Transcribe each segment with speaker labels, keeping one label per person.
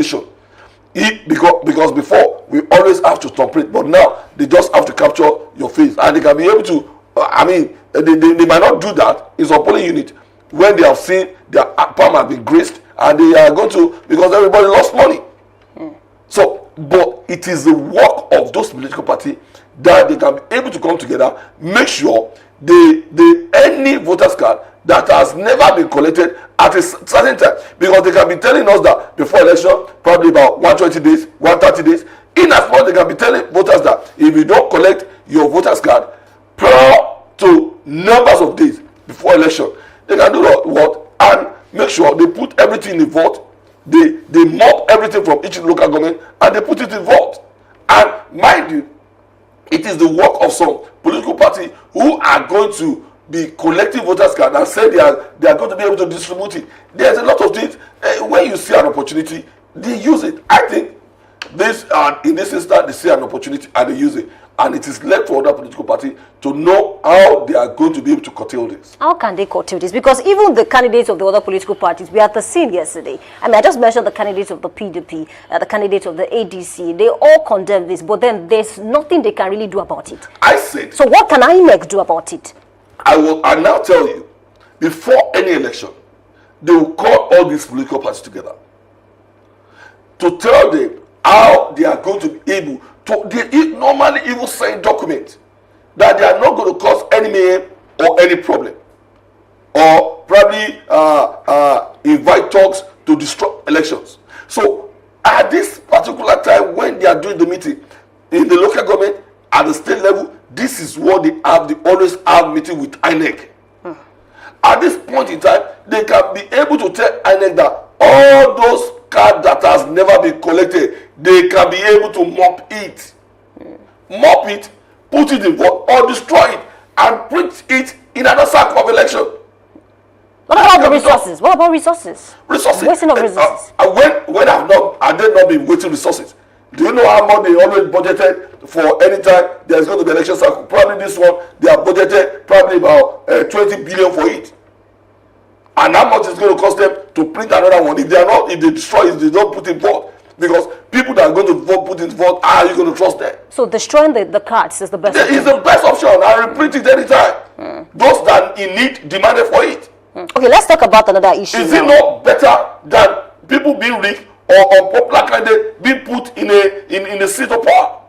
Speaker 1: manipulation. Because before we always have to thumbprint, but now they just have to capture your face, and they can be able to. They might not do that in some polling unit when they have seen their palm has been greased, and they are going to, because everybody lost money. So, but it is the work of those political parties that they can be able to come together, make sure any voters card that has never been collected at a certain time, because they can be telling us that before election, probably about 120 days, 130 days, in as much they can be telling voters that if you don't collect your voters card prior to numbers of days before election, they can do what? And make sure they put everything in the vote. They mop everything from each local government and they put it in vote. And mind you, it is the work of some political party who are going to be collecting voters card and say they are going to be able to distribute it. There's a lot of things. When you see an opportunity, they use it. I think this in this instance, they see an opportunity and they use it. And it is left for other political parties to know how they are going to be able to curtail this.
Speaker 2: How can they curtail this? Because even the candidates of the other political parties, we had the scene yesterday. I mean, I just mentioned the candidates of the PDP, the candidates of the ADC. They all condemn this, but then there's nothing they can really do about it.
Speaker 1: I said.
Speaker 2: So what can INEC do about it? I
Speaker 1: now tell you, before any election, they will call all these political parties together to tell them how they are going to be able to. They normally even sign documents that they are not going to cause any mayhem or any problem, or probably invite talks to disrupt elections. So at this particular time, when they are doing the meeting in the local government at the state level, this is what they have. They always have meeting with INEC. At this point in time, they can be able to tell INEC that all those cards that has never been collected, they can be able to mop it, put it in vote, or destroy it and print it in another cycle of election.
Speaker 2: What about the resources? What about resources?
Speaker 1: Resources.
Speaker 2: Wasting of resources.
Speaker 1: When have they not been wasting resources? Do you know how much they always budgeted for any time there's going to be election cycle? Probably this one, they have budgeted probably about 20 billion for it. And how much is going to cost them to print another one? If they destroy it, they don't put in vote. Because people that are going to vote, put in vote, are you going to trust them?
Speaker 2: So destroying the cards is the best option?
Speaker 1: It's the best option. I reprint it anytime. Those that in need demanded for it.
Speaker 2: Okay, let's talk about another issue.
Speaker 1: Is it not better than people being rigged or unpopular candidate being put in a seat of power?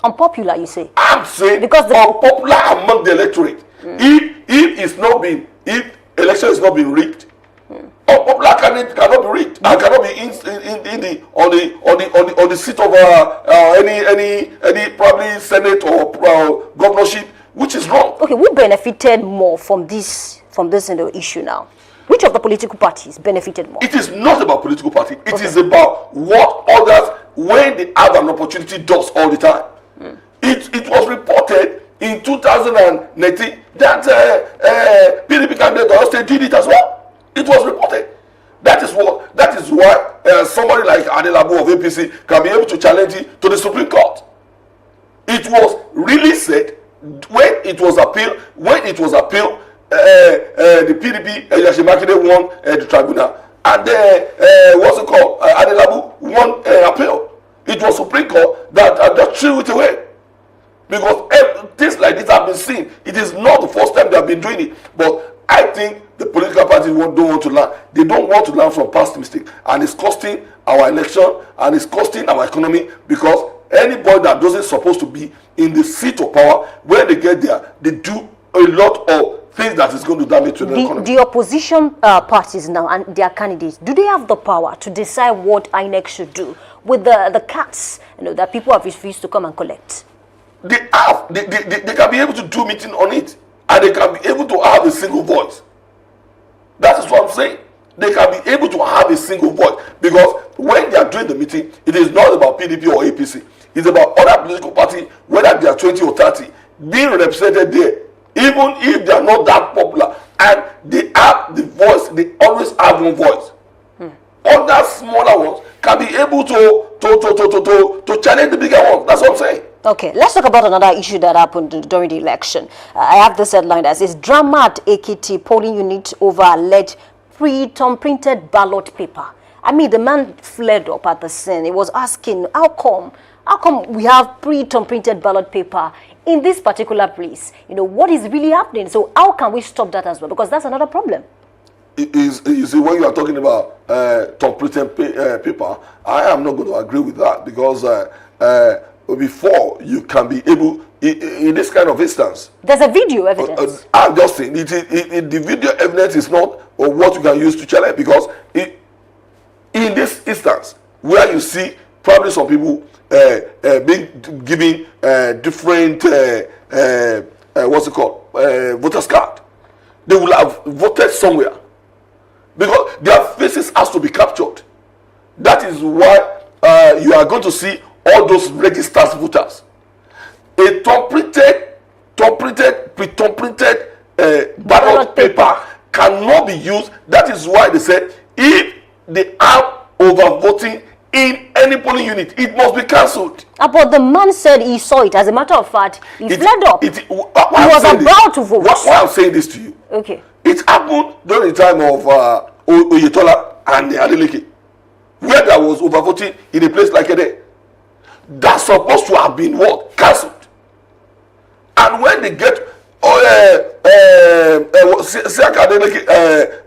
Speaker 2: Unpopular, you say?
Speaker 1: I'm saying
Speaker 2: because
Speaker 1: unpopular among the electorate. If election is not being rigged, unpopular candidate cannot be rigged and cannot be on the seat of any probably senate or governorship, which is wrong. Okay,
Speaker 2: who benefited more from this issue now? Which of the political parties benefited more?
Speaker 1: It is not about political party. It is about what others, when they have an opportunity, does all the time. It was reported in 2019 that PDP candidate Oyo did it as well. It was reported. That is why somebody like Adelabu of APC can be able to challenge it to the Supreme Court. It was really said when it was appealed. The PDP Yashimakide won the tribunal, and what's it called? Adelabu won appeal. It was Supreme Court that threw it away, because things like this have been seen. It is not the first time they have been doing it, but I think the political parties don't want to learn. They don't want to learn from past mistakes, and it's costing our election and it's costing our economy, because anybody that doesn't supposed to be in the seat of power, when they get there, they do a lot of things that is going to damage to the economy.
Speaker 2: The opposition parties now and their candidates, do they have the power to decide what INEC should do with the cards that people have refused to come and collect?
Speaker 1: They can be able to do meeting on it, and they can be able to have a single voice. That is what I'm saying. They can be able to have a single voice, because when they are doing the meeting, it is not about PDP or APC. It's about other political parties, whether they are 20 or 30, being represented there. Even if they are not that popular, and they have the voice, they always have one voice. Other smaller ones can be able to challenge the bigger ones. That's what I'm saying.
Speaker 2: Okay, let's talk about another issue that happened during the election. I have this headline that says drama at Ekiti polling unit over alleged printed ballot paper. I mean, the man flared up at the scene. He was asking, how come we have pre-term printed ballot paper in this particular place? You know, what is really happening? So how can we stop that as well? Because that's another problem.
Speaker 1: You see, when you are talking about term printed paper, I am not going to agree with that, because before you can be able, in this kind of instance,
Speaker 2: there's a video evidence.
Speaker 1: I'm just saying, the video evidence is not what you can use to challenge, because in this instance, where you see probably some people being given different what's it called, voters card, they will have voted somewhere, because their faces has to be captured. That is why you are going to see all those registered voters. A pre-printed ballot paper cannot be used. That is why they said if they are overvoting in any polling unit, it must be cancelled.
Speaker 2: But the man said he saw it. As a matter of fact, he fled up. He was about to vote.
Speaker 1: Why I'm saying this to you?
Speaker 2: Okay.
Speaker 1: It happened during the time of Oyetola and Adeleke, where there was overvoting in a place like Ede. That's supposed to have been what? Cancelled. And when they get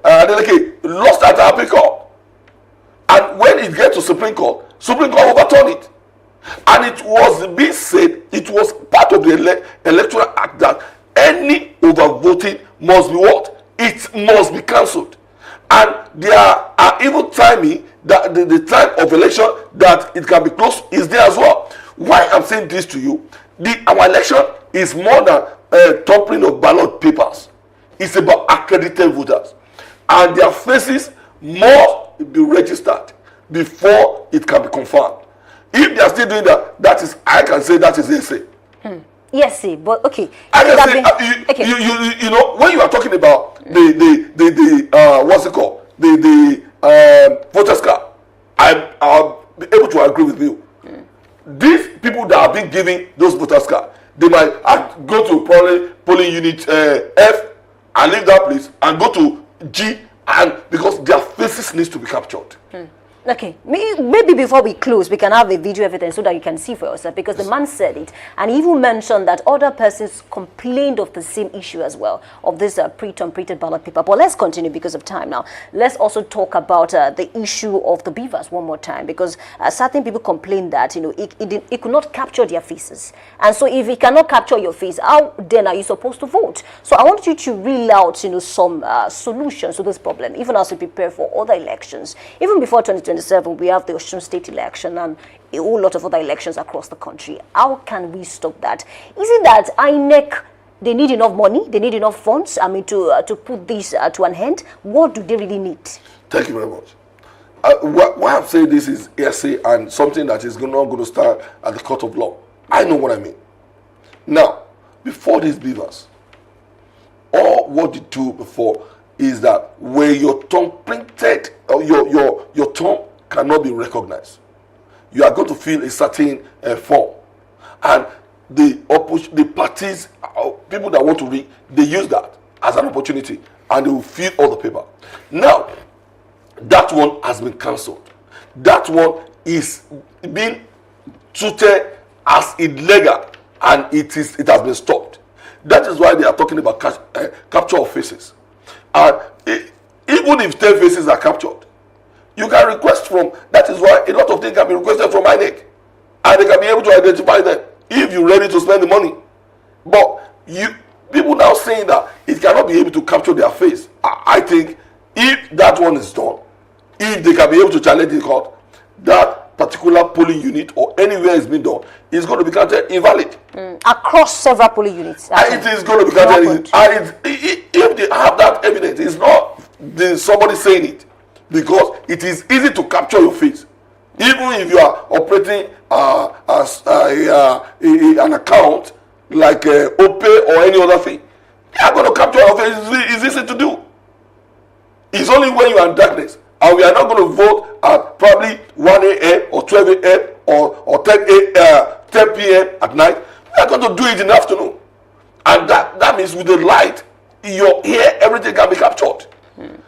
Speaker 1: Adeleke lost at Supreme Court, and when it gets to Supreme Court overturned it, and it was being said, it was part of the electoral act that any overvoting must be what? It must be cancelled. And there are even timing that the time of election that it can be closed is there as well. Why I'm saying this to you, our election is more than tampering of ballot papers. It's about accredited voters, and their faces must be registered before it can be confirmed. If they are still doing that, I can say that is essay.
Speaker 2: Yes, see, but okay.
Speaker 1: I can say you know, when you are talking about the what's it called, the voters card, I'll be able to agree with you. These people that are being given those voters card, they might go to polling unit F and leave that place and go to G, and because their faces needs to be captured.
Speaker 2: Okay, maybe before we close, we can have a video evidence so that you can see for yourself, because the man said it, and he even mentioned that other persons complained of the same issue as well, of this pre-term printed ballot paper. But let's continue because of time now. Let's also talk about the issue of the beavers one more time, because certain people complained that, you know, it could not capture their faces. And so if it cannot capture your face, how then are you supposed to vote? So I want you to reel out, you know, some solutions to this problem, even as we prepare for other elections. Even before 2027, we have the Osun State election and a whole lot of other elections across the country. How can we stop that? Is it that INEC, they need enough money, they need enough funds, I mean, to put this to an end? What do they really need?
Speaker 1: Thank you very much. Why I'm saying this is essay and something that is not going to start at the court of law. I know what I mean. Now, before these beavers, all what they do before is that where your tongue printed, or your tongue cannot be recognized, you are going to fill a certain form, and the parties, people that want to read, they use that as an opportunity, and they will fill all the paper. Now, that one has been cancelled. That one is being treated as illegal, and it has been stopped. That is why they are talking about capture of faces. And even if 10 faces are captured, you can request from, that is why a lot of things can be requested from INEC, and they can be able to identify them if you're ready to spend the money. But people now saying that it cannot be able to capture their face. I think if that one is done, if they can be able to challenge the court, that particular polling unit or anywhere it's been done is going to be counted invalid.
Speaker 2: Across several polling units.
Speaker 1: And it is going to be counted. And if they have that evidence, it's not somebody saying it, because it is easy to capture your face. Even if you are operating as an account like OPay or any other thing, they are going to capture your face. It's easy to do. It's only when you are in darkness, and we are not going to vote at probably 1 a.m. or 12 a.m. or 10 p.m. at night. We are going to do it in the afternoon. And that means with the light, your ear, everything can be captured.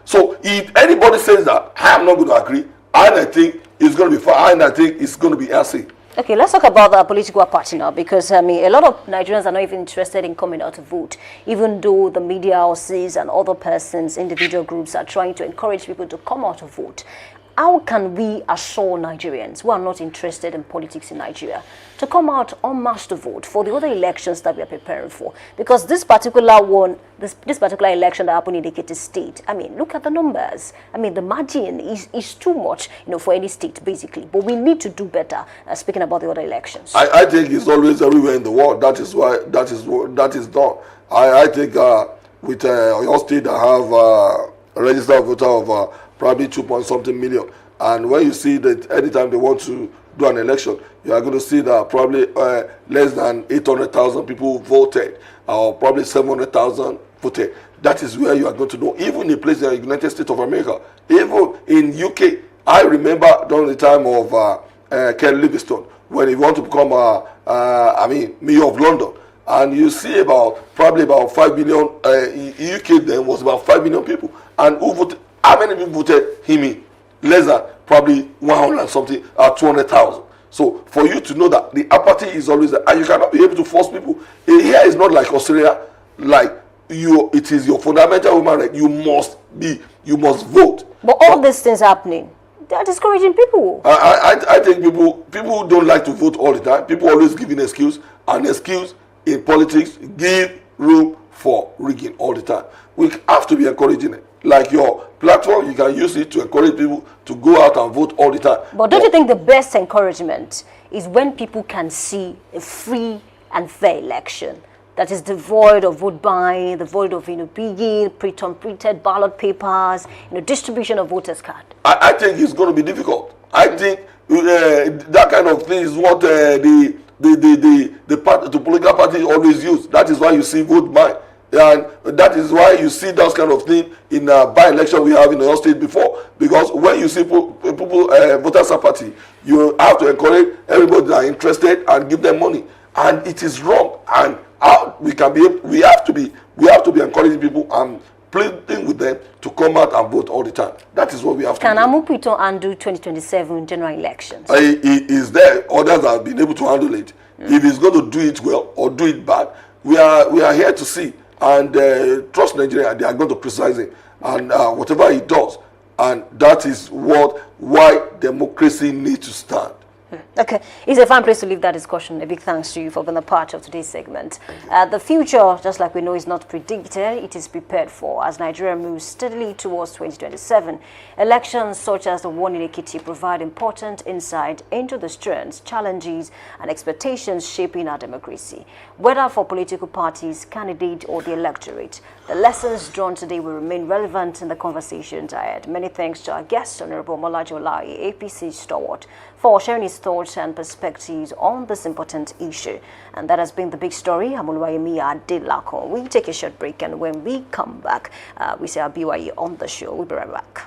Speaker 1: So if anybody says that, I am not going to agree. And I think it's going to be fine. And I think it's going to be AC.
Speaker 2: Okay, let's talk about the political party now, because I mean, a lot of Nigerians are not even interested in coming out to vote, even though the media houses and other persons, individual groups are trying to encourage people to come out to vote. How can we assure Nigerians who are not interested in politics in Nigeria to come out en masse to vote for the other elections that we are preparing for? Because this particular one, this particular election that happened in Ekiti State, I mean, look at the numbers. I mean, the margin is too much, for any state, basically. But we need to do better, speaking about the other elections.
Speaker 1: I think it's always everywhere in the world. That is why that is done. I think with your state, I have a registered voter of probably 2-point-something million. And when you see that anytime they want to do an election, you are going to see that probably less than 800,000 people voted, or probably 700,000 voted. That is where you are going to know. Even in a place like the United States of America, even in UK, I remember during the time of Ken Livingstone, when he wanted to become, mayor of London. And you see probably about 5 million, UK then was about 5 million people. And who voted? How many people voted him in? Less than probably 100 and something, 200,000. So for you to know that the apathy is always there, and you cannot be able to force people. Here is not like Australia, like it is your fundamental human right. You must vote.
Speaker 2: But all these things happening, they are discouraging people.
Speaker 1: I think people don't like to vote all the time. People always give an excuse. An excuse in politics give room for rigging all the time. We have to be encouraging it. Like your platform, you can use it to encourage people to go out and vote all the time.
Speaker 2: But don't you think the best encouragement is when people can see a free and fair election that is devoid of vote buying, devoid of being printed ballot papers, distribution of voters' card?
Speaker 1: I think it's going to be difficult. I think that kind of thing is what the political party always use. That is why you see vote buying. And that is why you see that kind of thing in by-election we have in our state before. Because when you see people voters apathy, you have to encourage everybody that are interested and give them money. And it is wrong. And we have to be encouraging people and pleading with them to come out and vote all the time. That is what we have to do.
Speaker 2: Can Amupito handle 2027 general elections?
Speaker 1: He is there. Others have been able to handle it. If he's going to do it well or do it bad, we are here to see. And trust Nigeria, they are going to criticize him. And whatever he does, and that is why democracy needs to stand.
Speaker 2: Okay, it's a fine place to leave that discussion. A big thanks to you for being a part of today's segment. The future, just like we know, is not predicted, it is prepared for. As Nigeria moves steadily towards 2027, elections such as the one in Ekiti provide important insight into the strengths, challenges, and expectations shaping our democracy. Whether for political parties, candidates, or the electorate, the lessons drawn today will remain relevant in the conversations ahead. Many thanks to our guest, Honorable Molaji Olayi, APC stalwart, for sharing his thoughts and perspectives on this important issue. And that has been the big story. Amoluwayemi Adelakun. We take a short break, and when we come back, we say our BYE on the show. We'll be right back.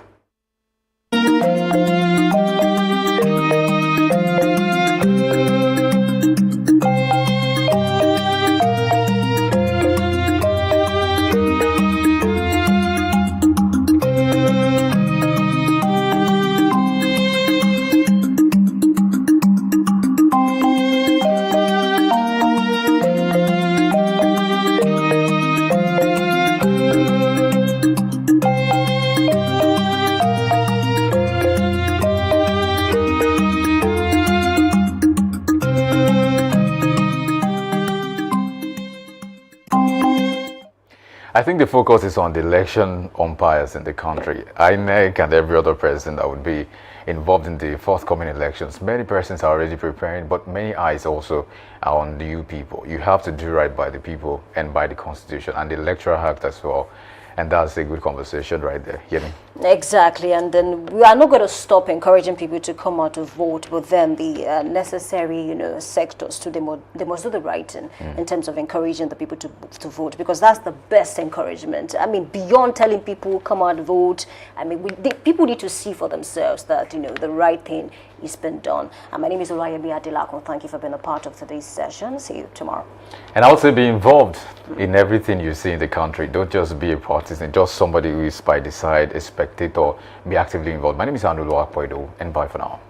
Speaker 3: I think the focus is on the election umpires in the country. INEC and every other person that would be involved in the forthcoming elections. Many persons are already preparing, but many eyes also are on you people. You have to do right by the people and by the Constitution and the Electoral Act as well. And that's a good conversation right there. Hear me?
Speaker 2: Exactly. And then we are not going to stop encouraging people to come out to vote, but then the necessary, sectors they must do the right thing in terms of encouraging the people to vote, because that's the best encouragement. I mean, beyond telling people come out vote, I mean, people need to see for themselves that the right thing is been done. And my name is Oluyemi Adelakun. Thank you for being a part of today's session. See you tomorrow.
Speaker 3: And also be involved in everything you see in the country. Don't just be a partisan, just somebody who is by the side, spectator, be actively involved. My name is Anulu Akpoido, and bye for now.